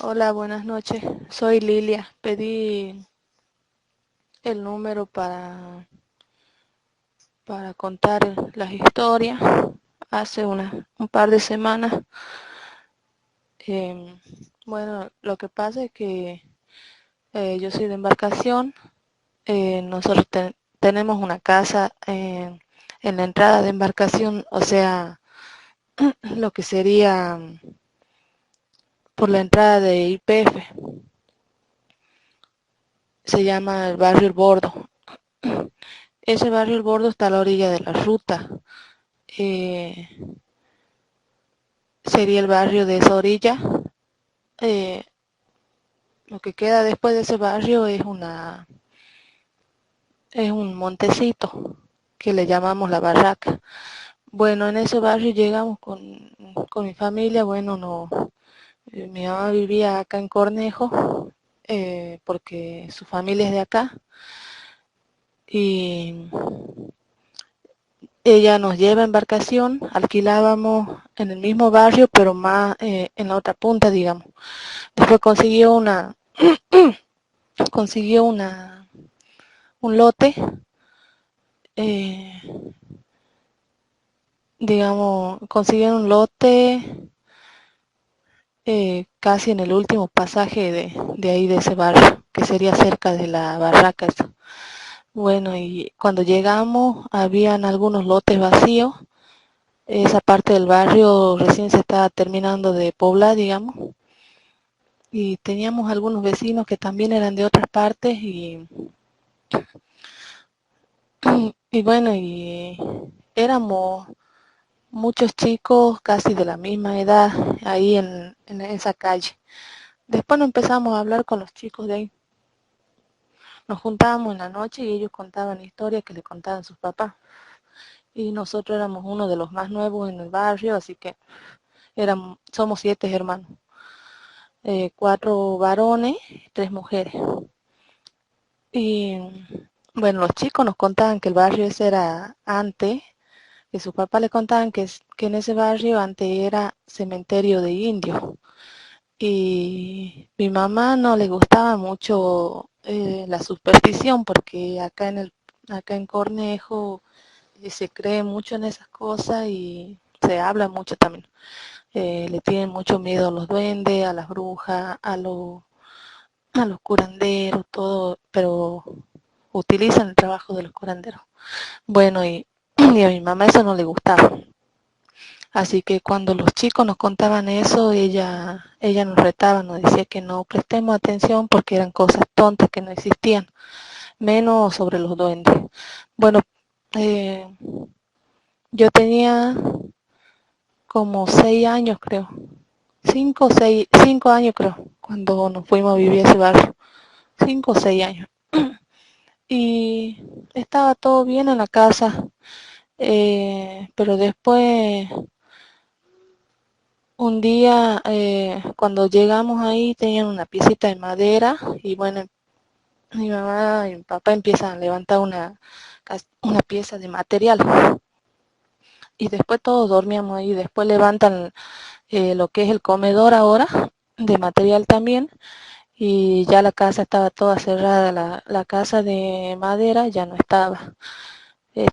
Hola, buenas noches. Soy Lilia. Pedí el número para contar las historias hace un par de semanas. Em, bueno, lo que pasa es que yo soy de embarcación. Nosotros tenemos una casa en la entrada de embarcación, o sea, lo que sería por la entrada de YPF. Se llama el barrio El Bordo. Ese barrio El Bordo está a la orilla de la ruta. Eh, Sería el barrio de esa orilla. Eh, lo que queda después de ese barrio es un montecito que le llamamos La Barraca. Bueno, en ese barrio llegamos con mi familia. Bueno, no, mi mamá vivía acá en Cornejo porque su familia es de acá y ella nos lleva en embarcación. Alquilábamos en el mismo barrio pero más en la otra punta, digamos. Después consiguió un lote, eh, digamos, consiguieron un lote casi en el último pasaje de ahí de ese barrio, que sería cerca de la barraca esa. Bueno, y cuando llegamos habían algunos lotes vacíos. Esa parte del barrio recién se estaba terminando de poblar, digamos, y teníamos algunos vecinos que también eran de otras partes y bueno, y éramos muchos chicos casi de la misma edad ahí en esa calle. Después nos empezamos a hablar con los chicos de ahí. Nos juntábamos en la noche y ellos contaban historias que le contaban sus papás. Y nosotros éramos uno de los más nuevos en el barrio, así que somos 7 hermanos. 4 varones, 3 mujeres. Y bueno, los chicos nos contaban que el barrio ese era antes, que sus papás le contaban que en ese barrio antes era cementerio de indios. Y mi mamá no le gustaba mucho la superstición porque acá en Cornejo se cree mucho en esas cosas y se habla mucho también. Le tienen mucho miedo a los duendes, a las brujas, a los curanderos, todo, pero utilizan el trabajo de los curanderos. Bueno, y a mi mamá eso no le gustaba. Así que cuando los chicos nos contaban eso, ella nos retaba, nos decía que no prestemos atención porque eran cosas tontas que no existían, menos sobre los duendes. Bueno, eh, yo tenía como 6 años, creo, 5 años creo, cuando nos fuimos a vivir a ese barrio, 5 o 6 años. Y estaba todo bien en la casa, pero después un día, cuando llegamos ahí, tenían una piecita de madera y bueno, mi mamá y mi papá empiezan a levantar una pieza de material y después todos dormíamos ahí. Después levantan lo que es el comedor ahora, de material también, y ya la casa estaba toda cerrada. La casa de madera ya no estaba.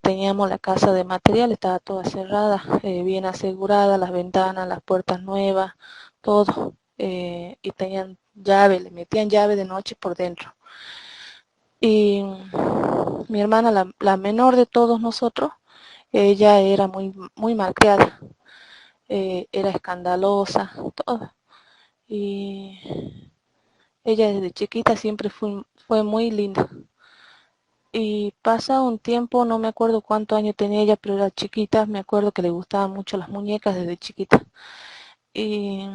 Teníamos la casa de material, estaba toda cerrada, bien asegurada, las ventanas, las puertas nuevas, todo. Y tenían llave, le metían llave de noche por dentro. Y mi hermana, la menor de todos nosotros, ella era muy malcriada, era escandalosa, todo. Y ella desde chiquita siempre fue muy linda. Y pasa un tiempo, no me acuerdo cuántos años tenía ella, pero era chiquita. Me acuerdo que le gustaban mucho las muñecas desde chiquita. y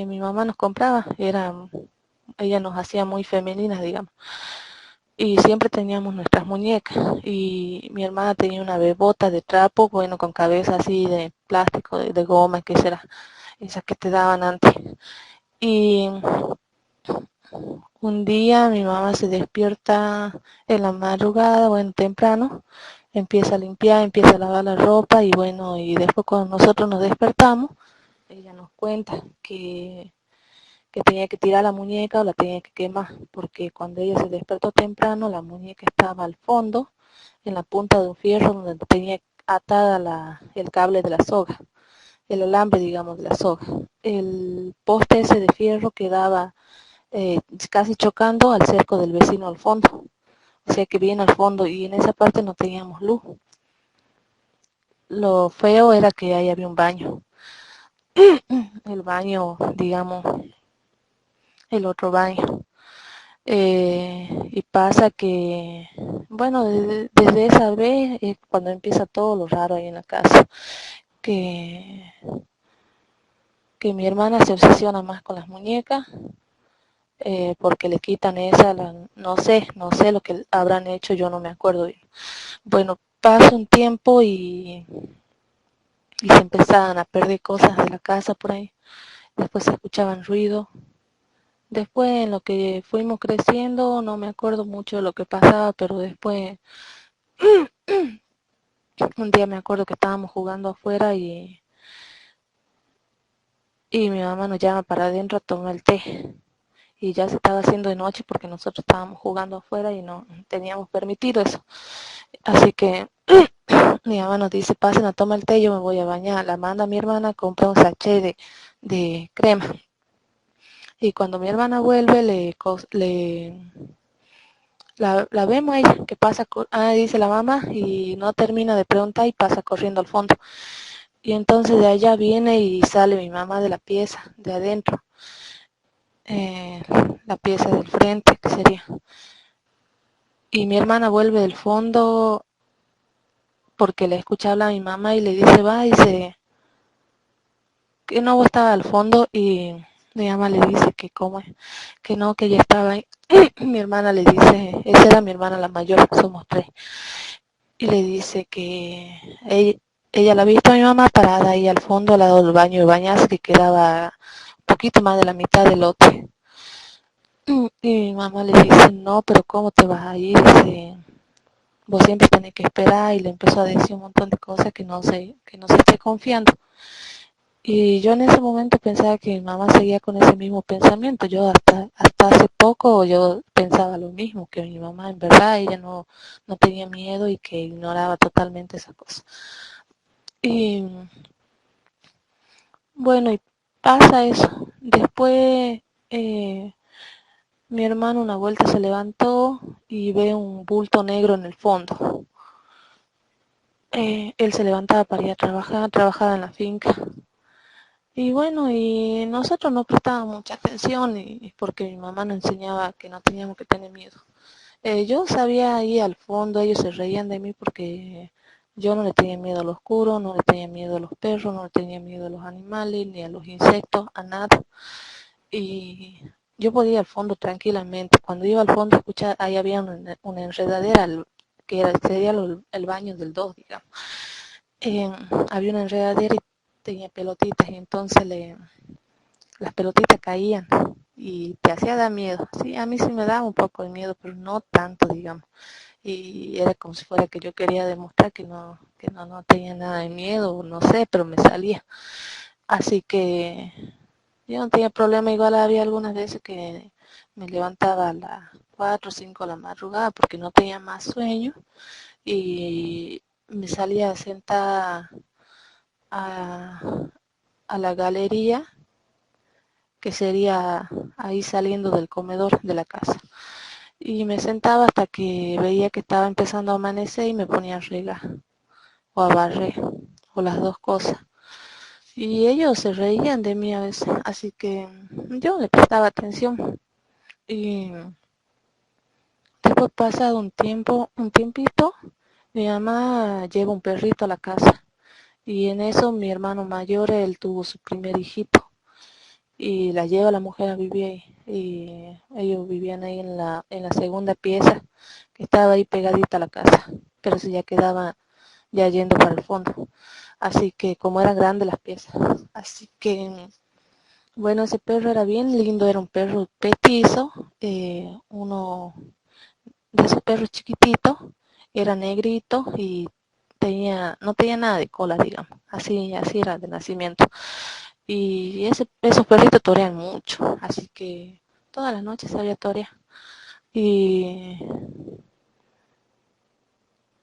mi mamá nos compraba, ella nos hacía muy femeninas, digamos, y siempre teníamos nuestras muñecas, y mi hermana tenía una bebota de trapo, bueno, con cabeza así de plástico, de goma, que será, esas que te daban antes, y un día mi mamá se despierta en la madrugada, bueno, temprano, empieza a limpiar, empieza a lavar la ropa, y bueno, y después cuando nosotros nos despertamos, ella nos cuenta que tenía que tirar la muñeca o la tenía que quemar, porque cuando ella se despertó temprano, la muñeca estaba al fondo, en la punta de un fierro donde tenía atada el cable de la soga, el alambre, digamos, de la soga. El poste ese de fierro quedaba casi chocando al cerco del vecino al fondo, o sea que bien al fondo, y en esa parte no teníamos luz. Lo feo era que ahí había un baño, el baño, digamos, el otro baño. Y pasa que, bueno, desde esa vez es cuando empieza todo lo raro ahí en la casa, que, que mi hermana se obsesiona más con las muñecas, porque le quitan esa, no sé lo que habrán hecho, yo no me acuerdo. Bueno, pasa un tiempo y se empezaban a perder cosas de la casa por ahí, después se escuchaban ruidos. Después, en lo que fuimos creciendo, no me acuerdo mucho de lo que pasaba, pero después, un día me acuerdo que estábamos jugando afuera y mi mamá nos llama para adentro a tomar el té. Y ya se estaba haciendo de noche porque nosotros estábamos jugando afuera y no teníamos permitido eso. Así que mi mamá nos dice, pasen a tomar el té, yo me voy a bañar. La manda a mi hermana a comprar un sachet de crema. Y cuando mi hermana vuelve, la vemos ahí, que pasa, dice la mamá, y no termina de preguntar y pasa corriendo al fondo. Y entonces de allá viene y sale mi mamá de la pieza, de adentro, eh, la pieza del frente, que sería. Y mi hermana vuelve del fondo porque le escucha hablar a mi mamá y le dice, va, dice, que no estaba al fondo, y mi mamá le dice que cómo es, que no, que ella estaba ahí. Mi hermana le dice, esa era mi hermana la mayor, somos tres, y le dice que ella la ha visto a mi mamá parada ahí al fondo al lado del baño de bañarse, que quedaba un poquito más de la mitad del lote. Y mi mamá le dice, no, pero ¿cómo te vas a ir? Dice, vos siempre tenés que esperar, y le empezó a decir un montón de cosas que no se esté confiando. Y yo en ese momento pensaba que mi mamá seguía con ese mismo pensamiento. Yo hasta hace poco yo pensaba lo mismo, que mi mamá en verdad ella no tenía miedo y que ignoraba totalmente esa cosa. Y bueno, y pasa eso. Después mi hermano una vuelta se levantó y ve un bulto negro en el fondo. Él se levantaba para ir a trabajar, trabajaba en la finca. Y bueno, y nosotros no prestábamos mucha atención, y porque mi mamá nos enseñaba que no teníamos que tener miedo. Yo sabía ahí al fondo, ellos se reían de mí porque yo no le tenía miedo al oscuro, no le tenía miedo a los perros, no le tenía miedo a los animales, ni a los insectos, a nada. Y yo podía ir al fondo tranquilamente. Cuando iba al fondo, escuchar, ahí había una enredadera, sería el baño del 2, digamos. Había una enredadera y tenía pelotitas, y entonces las pelotitas caían y te hacía dar miedo. Sí, a mí sí me daba un poco de miedo, pero no tanto, digamos. Y era como si fuera que yo quería demostrar que no tenía nada de miedo, no sé, pero me salía. Así que yo no tenía problema. Igual había algunas veces que me levantaba a las 4 o 5 de la madrugada porque no tenía más sueño, y me salía sentada a, a la galería, que sería ahí saliendo del comedor de la casa. Y me sentaba hasta que veía que estaba empezando a amanecer y me ponía a regar o a barrer, o las dos cosas. Y ellos se reían de mí a veces, así que yo le prestaba atención. Y después, pasado un tiempito, mi mamá lleva un perrito a la casa, Y en eso mi hermano mayor, él tuvo su primer hijito y la lleva la mujer a vivir ahí. Y ellos vivían ahí en la segunda pieza, que estaba ahí pegadita a la casa, pero se ya quedaba ya yendo para el fondo. Así que como eran grandes las piezas. Así que, bueno, ese perro era bien lindo, era un perro petizo, uno de esos perros chiquititos, era negrito y no tenía nada de cola, digamos. Así era de nacimiento. Y esos perritos torean mucho, así que todas las noches salía a torear. Y,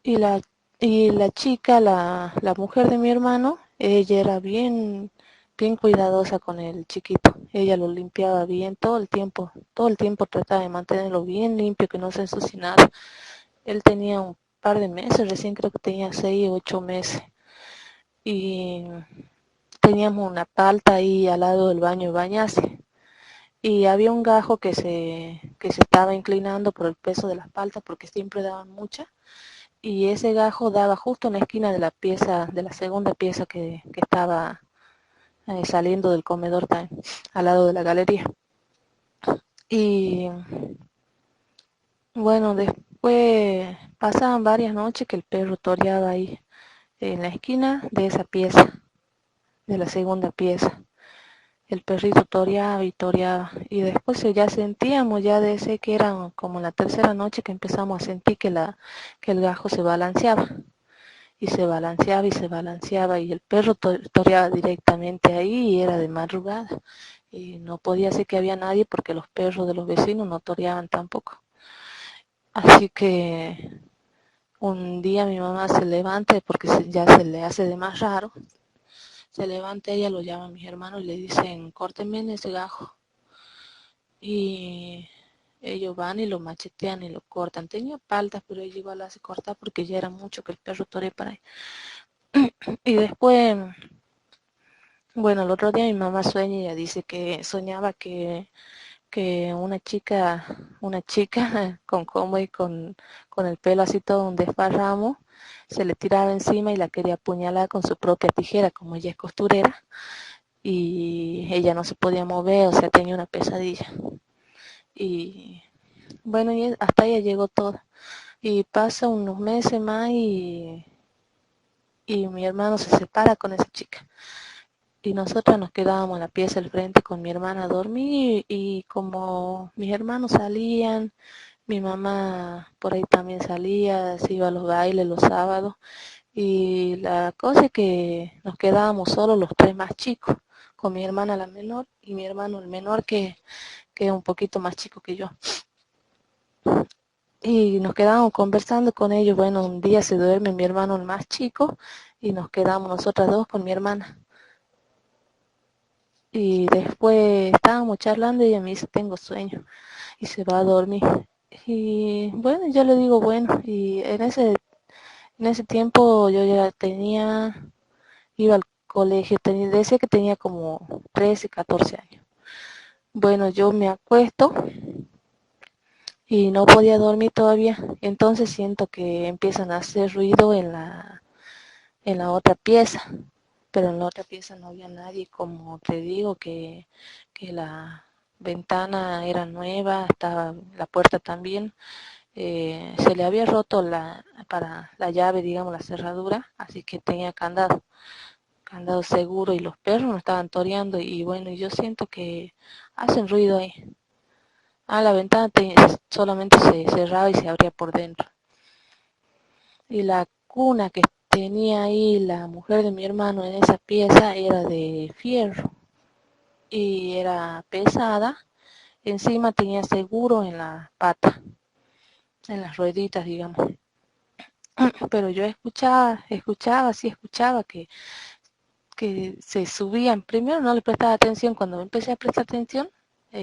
y, la, y la chica, la mujer de mi hermano, ella era bien cuidadosa con el chiquito. Ella lo limpiaba bien todo el tiempo trataba de mantenerlo bien limpio, que no se ensucie nada. Él tenía un par de meses, recién creo que tenía 6 u 8 meses. Y teníamos una palta ahí al lado del baño de bañarse. Y había un gajo que se estaba inclinando por el peso de las paltas porque siempre daban mucha. Y ese gajo daba justo en la esquina de la pieza, de la segunda pieza que estaba saliendo del comedor también, al lado de la galería. Y bueno, después pasaban varias noches que el perro toreaba ahí en la esquina de esa pieza, de la segunda pieza. El perrito toreaba y toreaba. Y después ya sentíamos, ya desde que era como la tercera noche que empezamos a sentir que el gajo se balanceaba. Y se balanceaba y se balanceaba. Y el perro toreaba directamente ahí y era de madrugada. Y no podía ser que había nadie porque los perros de los vecinos no toreaban tampoco. Así que un día mi mamá se levanta porque ya se le hace de más raro. Se levanta ella, lo llama a mis hermanos y le dicen, córtenme en ese gajo. Y ellos van y lo machetean y lo cortan. Tenía paltas, pero ella igual la hace cortar porque ya era mucho que el perro tore para ahí. Y después, bueno, el otro día mi mamá sueña y ella dice que soñaba que una chica con combo y con el pelo así todo un desparramo, se le tiraba encima y la quería apuñalar con su propia tijera, como ella es costurera, y ella no se podía mover, o sea, tenía una pesadilla. Y bueno, y hasta ella llegó todo. Y pasa unos meses más y mi hermano se separa con esa chica. Y nosotros nos quedábamos en la pieza al frente con mi hermana a dormir y como mis hermanos salían, mi mamá por ahí también salía, se iba a los bailes los sábados y la cosa es que nos quedábamos solos los tres más chicos, con mi hermana la menor y mi hermano el menor que es un poquito más chico que yo. Y nos quedábamos conversando con ellos. Bueno, un día se duerme mi hermano el más chico y nos quedamos nosotras dos con mi hermana. Y después estábamos charlando y ella me dice, tengo sueño y se va a dormir. Y bueno, yo le digo, bueno, y en ese tiempo yo ya iba al colegio, decía que tenía como 13, 14 años. Bueno, yo me acuesto y no podía dormir todavía, entonces siento que empiezan a hacer ruido en la otra pieza, pero en la otra pieza no había nadie, como te digo que la ventana era nueva, estaba la puerta también, se le había roto para la llave, digamos, la cerradura, así que tenía candado seguro y los perros no estaban toreando y bueno, yo siento que hacen ruido ahí. La ventana solamente se cerraba y se abría por dentro. Y la cuna que tenía ahí la mujer de mi hermano en esa pieza era de fierro y era pesada. Encima tenía seguro en la pata, en las rueditas, digamos. Pero yo escuchaba que se subían. Primero no le prestaba atención, cuando empecé a prestar atención,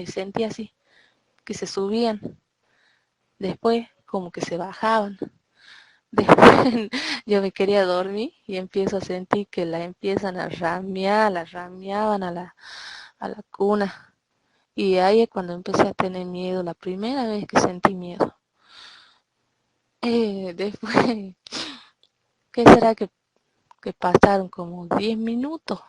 sentí así, que se subían. Después como que se bajaban. Después yo me quería dormir y empiezo a sentir que la empiezan a ramear, la rameaban a la cuna. Y ahí es cuando empecé a tener miedo, la primera vez que sentí miedo. Después, ¿qué será que que pasaron como 10 minutos,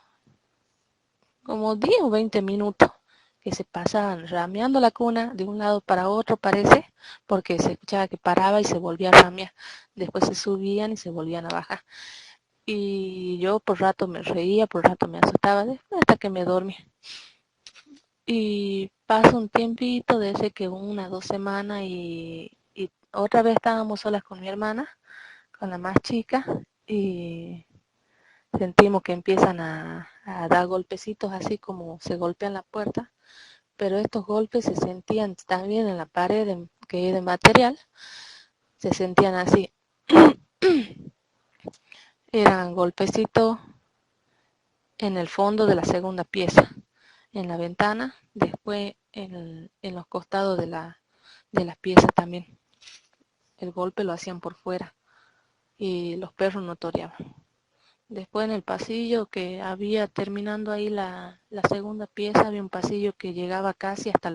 como 10 o 20 minutos, que se pasaban rameando la cuna de un lado para otro, parece, porque se escuchaba que paraba y se volvía a ramear. Después se subían y se volvían a bajar. Y yo por rato me reía, por rato me asustaba, después hasta que me dormí. Y pasa un tiempito, desde que 1 o 2 semanas, y otra vez estábamos solas con mi hermana, con la más chica, y sentimos que empiezan a dar golpecitos así como se golpean la puerta, pero estos golpes se sentían también en la pared que es de material, se sentían así, eran golpecitos en el fondo de la segunda pieza, en la ventana, después en los costados de las piezas también. El golpe lo hacían por fuera y los perros no toreaban. Después en el pasillo que había terminando ahí la segunda pieza, había un pasillo que llegaba casi hasta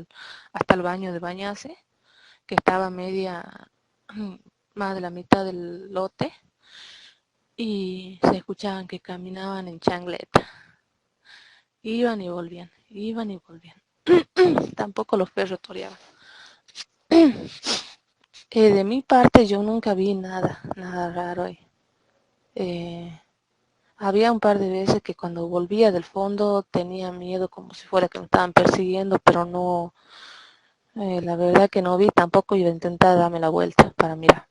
el baño de bañarse, que estaba media, más de la mitad del lote, y se escuchaban que caminaban en chancleta. Iban y volvían, iban y volvían. Tampoco los perros toreaban. De mi parte yo nunca vi nada raro ahí. Eh, Había un par de veces que cuando volvía del fondo tenía miedo como si fuera que me estaban persiguiendo, pero no, la verdad que no vi, tampoco iba a intentar darme la vuelta para mirar,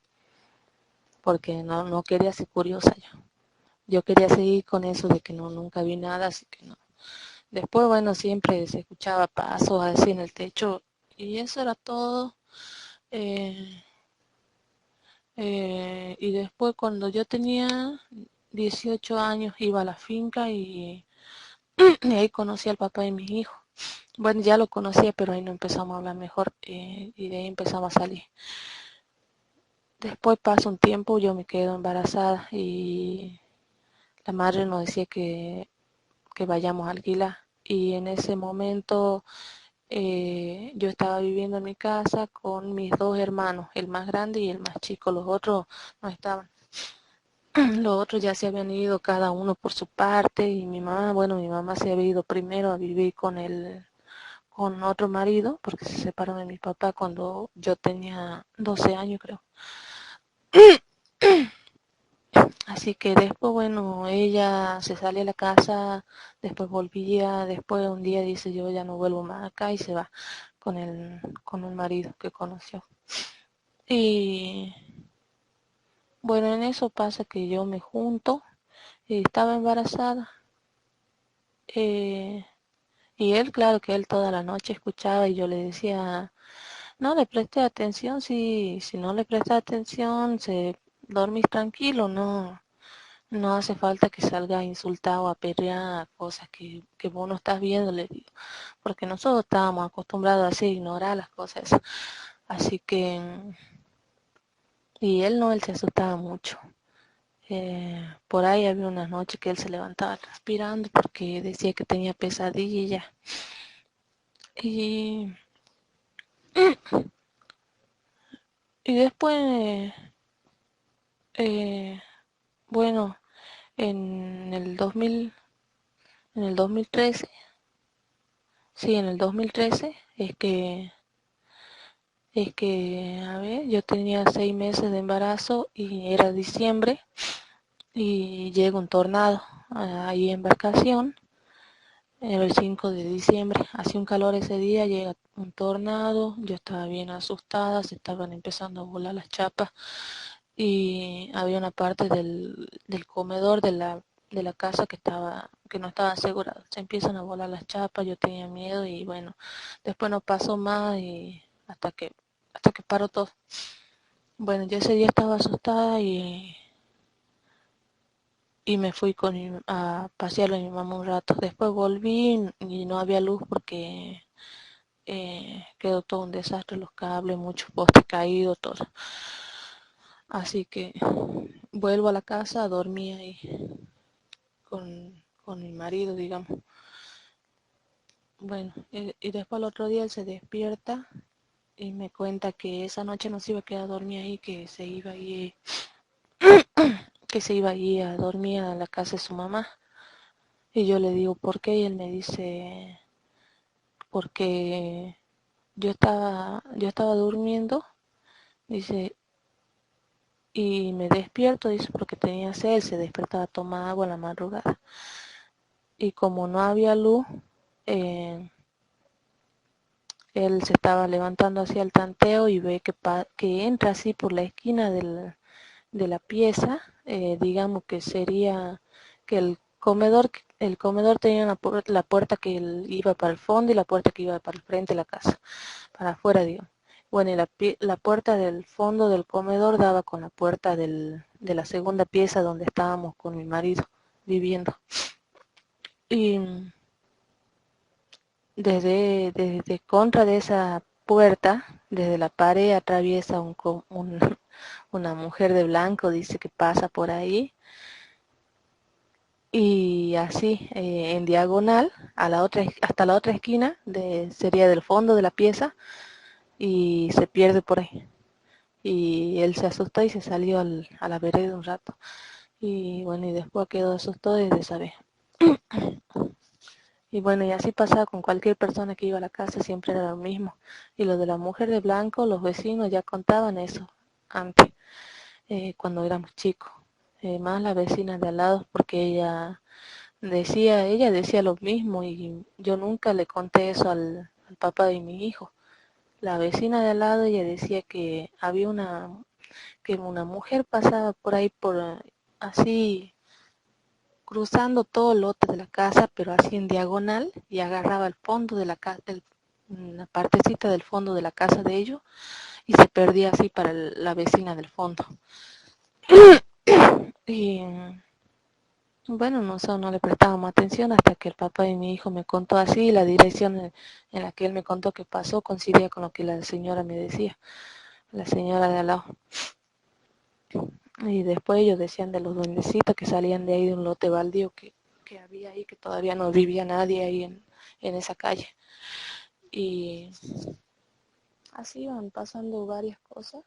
porque no quería ser curiosa yo. Yo quería seguir con eso de que no, nunca vi nada, así que no. Después, bueno, siempre se escuchaba pasos así en el techo y eso era todo. Eh, y después cuando yo tenía 18 años iba a la finca y ahí conocí al papá de mis hijos. Bueno, ya lo conocía, pero ahí no empezamos a hablar mejor, y de ahí empezamos a salir. Después pasa un tiempo, yo me quedo embarazada y la madre nos decía que vayamos a alquilar. Y en ese momento yo estaba viviendo en mi casa con mis dos hermanos, el más grande y el más chico. Los otros no estaban. Los otros ya se habían ido cada uno por su parte y mi mamá, bueno, mi mamá se había ido primero a vivir con otro marido, porque se separó de mi papá cuando yo tenía 12 años, creo. Así que después, bueno, ella se sale a la casa, después volvía, después un día dice yo ya no vuelvo más acá y se va con un marido que conoció. Y bueno, en eso pasa que yo me junto y estaba embarazada. eh, y él, claro que él toda la noche escuchaba y yo le decía, no le preste atención, si no le presta atención, se dormís tranquilo, no hace falta que salga a insultar o a pelear cosas que vos no estás viendo, le digo, porque nosotros estábamos acostumbrados así a ignorar las cosas. Así que, y él no, él se asustaba mucho. Por ahí había unas noches que él se levantaba transpirando porque decía que tenía pesadilla. Y, y después, eh, bueno, en el 2000, en el 2013, sí, en el 2013 a ver, yo tenía 6 meses de embarazo y era diciembre y llega un tornado ahí en vacación. Era el 5 de diciembre, hacía un calor ese día, llega un tornado, yo estaba bien asustada, se estaban empezando a volar las chapas y había una parte del comedor de la casa que no estaba asegurada. Se empiezan a volar las chapas, yo tenía miedo y bueno, después no pasó más y hasta que paró todo. Bueno, yo ese día estaba asustada y me fui a pasearlo a mi mamá un rato. Después volví y no había luz porque quedó todo un desastre, los cables, muchos postes caídos, todo. Así que vuelvo a la casa, dormí ahí con mi marido, digamos. Bueno, y después el otro día él se despierta y me cuenta que esa noche no se iba a quedar dormida ahí, que se iba a ir, que se iba allí a dormir a la casa de su mamá. Y yo le digo, ¿por qué? Y él me dice, porque yo estaba durmiendo, dice, y me despierto, dice, porque tenía sed, se despertaba a tomar agua en la madrugada. Y como no había luz, eh, él se estaba levantando hacia el tanteo y ve que entra así por la esquina de la pieza, digamos que sería que el comedor tenía la puerta que iba para el fondo y la puerta que iba para el frente de la casa, para afuera, digo. Bueno, y la puerta del fondo del comedor daba con la puerta de la segunda pieza donde estábamos con mi marido viviendo. Y desde contra de esa puerta, desde la pared, atraviesa una mujer de blanco, dice que pasa por ahí, y así, en diagonal, hasta la otra esquina, sería del fondo de la pieza, y se pierde por ahí. Y él se asustó y se salió a la vereda un rato. Y bueno, y después quedó asustado desde esa vez. Y bueno, y así pasaba con cualquier persona que iba a la casa, siempre era lo mismo. Y lo de la mujer de blanco, los vecinos ya contaban eso antes, cuando éramos chicos. Más la vecina de al lado, porque ella decía lo mismo y yo nunca le conté eso al papá de mi hijo. La vecina de al lado, ella decía que había que una mujer pasaba por ahí así cruzando todo el lote de la casa, pero así en diagonal, y agarraba el fondo de la casa, una partecita del fondo de la casa de ellos, y se perdía así para la vecina del fondo. Y bueno, nosotros no le prestábamos atención hasta que el papá de mi hijo me contó así, la dirección en la que él me contó que pasó coincidía con lo que la señora me decía, la señora de al lado. Y después ellos decían de los duendecitos que salían de ahí de un lote baldío que había ahí, que todavía no vivía nadie ahí en esa calle. Y así iban pasando varias cosas.